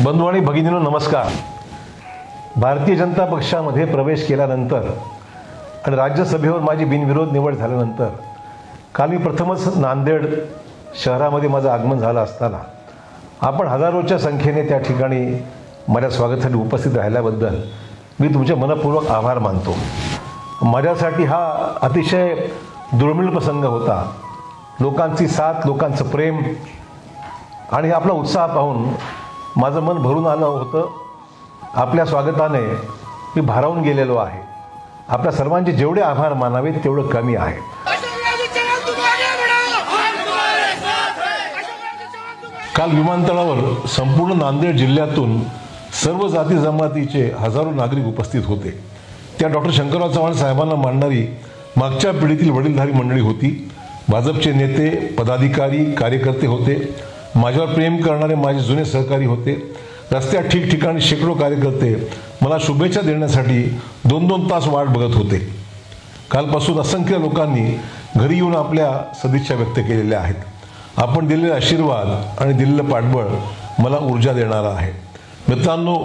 बंधू आणि भगिनींनो नमस्कार। भारतीय जनता पक्षामध्ये प्रवेश केल्यानंतर आणि राज्यसभेवर माझी बिनविरोध निवड झाल्यानंतर काल मी प्रथमच नांदेड शहरामध्ये माझं आगमन झालं असताना आपण हजारोच्या संख्येने त्या ठिकाणी माझ्या स्वागतासाठी उपस्थित राहिल्याबद्दल मी तुमचे मनपूर्वक आभार मानतो। माझ्यासाठी हा अतिशय दुर्मिळ प्रसंग होता। लोकांची साथ, लोकांचं प्रेम आणि आपला उत्साह पाहून माझं मन भरून आलं होतं। आपल्या स्वागताने मी भारावून गेलेलो आहे। आपल्या सर्वांचे जेवढे आभार मानावेत तेवढं कमी आहे। काल विमानतळावर संपूर्ण नांदेड जिल्ह्यातून सर्व जाती जमातीचे हजारो नागरिक उपस्थित होते। त्या डॉक्टर शंकरराव चव्हाण साहेबांना मानणारी मागच्या पिढीतील वडीलधारी मंडळी होती। भाजपचे नेते, पदाधिकारी, कार्यकर्ते होते। माझ्यावर प्रेम करणारे माझे जुने सहकारी होते। रस्त्यात ठिकठिकाणी शेकडो कार्यकर्ते मला शुभेच्छा देण्यासाठी 2-2 तास वाट बघत होते। कालपासून असंख्य लोकांनी घरी येऊन आपल्या सदिच्छा व्यक्त केलेल्या आहेत। आपण दिलेले आशीर्वाद आणि दिलेलं पाठबळ मला ऊर्जा देणारा आहे। मित्रांनो,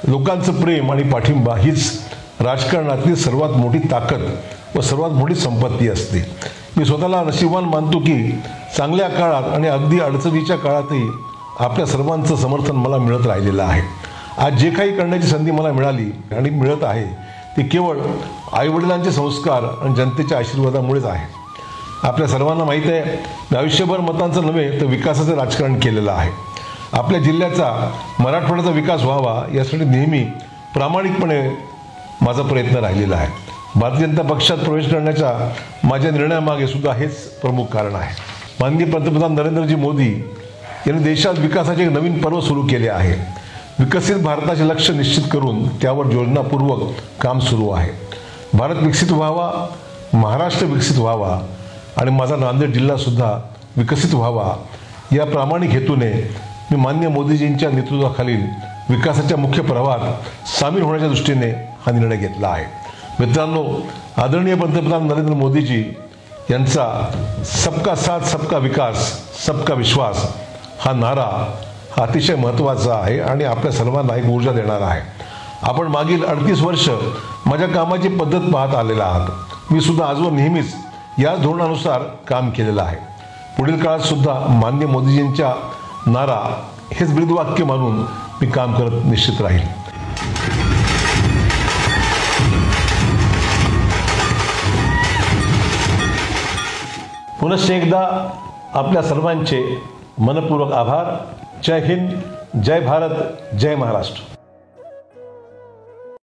लोकांचं प्रेम आणि पाठिंबा हीच राजकारणातली सर्वात मोठी ताकद व सर्वात मोठी संपत्ती असते। मी स्वतःला नशीबवान मानतो की चांगल्या काळात आणि अगदी अडचणीच्या काळातही आपल्या सर्वांचं समर्थन मला मिळत राहिलेलं आहे। आज जे काही करण्याची संधी मला मिळाली आणि मिळत आहे ती केवळ आईवडिलांचे संस्कार आणि जनतेच्या आशीर्वादामुळेच आहे। आपल्या सर्वांना माहीत आहे, मी आयुष्यभर मतांचं नव्हे तर विकासाचं राजकारण केलेलं आहे। आपल्या जिल्ह्याचा, मराठवाड्याचा विकास व्हावा यासाठी नेहमी प्रामाणिकपणे माझा प्रयत्न राहिलेला आहे। भारतीय जनता पक्षात प्रवेश करण्याच्या माझ्या निर्णयामागे सुद्धा हेच प्रमुख कारण आहे। माननीय पंतप्रधान नरेंद्रजी मोदी यांनी देशात विकासाचे एक नवीन पर्व सुरू केले आहे। विकसित भारताचे लक्ष्य निश्चित करून त्यावर योजनापूर्वक काम सुरू आहे। भारत विकसित व्हावा, महाराष्ट्र विकसित व्हावा आणि माझा नांदेड जिल्हासुद्धा विकसित व्हावा या प्रामाणिक हेतूने मी माननीय मोदीजींच्या नेतृत्वाखालील विकासाच्या मुख्य प्रवाहात सामील होण्याच्या दृष्टीने हा निर्णय घेतला आहे। मित्रांनो, आदरणीय पंतप्रधान नरेंद्र मोदीजी यांचा सबका साथ, सबका विकास, सबका विश्वास हा नारा हा अतिशय महत्त्वाचा आहे आणि आपल्या सर्वांना एक ऊर्जा देणारा आहे। आपण मागील 38 वर्ष माझ्या कामाची पद्धत पाहत आलेला आहात। मी सुद्धा आजवर नेहमीच या धोरणानुसार काम केलेलं आहे। पुढील काळात सुद्धा माननीय मोदीजींच्या नारा हेच ब्रीदवाक्य मानून मी काम करत निश्चित राहील। पुनश्च एकदा आपल्या सर्वांचे मनपूर्वक आभार। जय हिंद, जय भारत, जय महाराष्ट्र।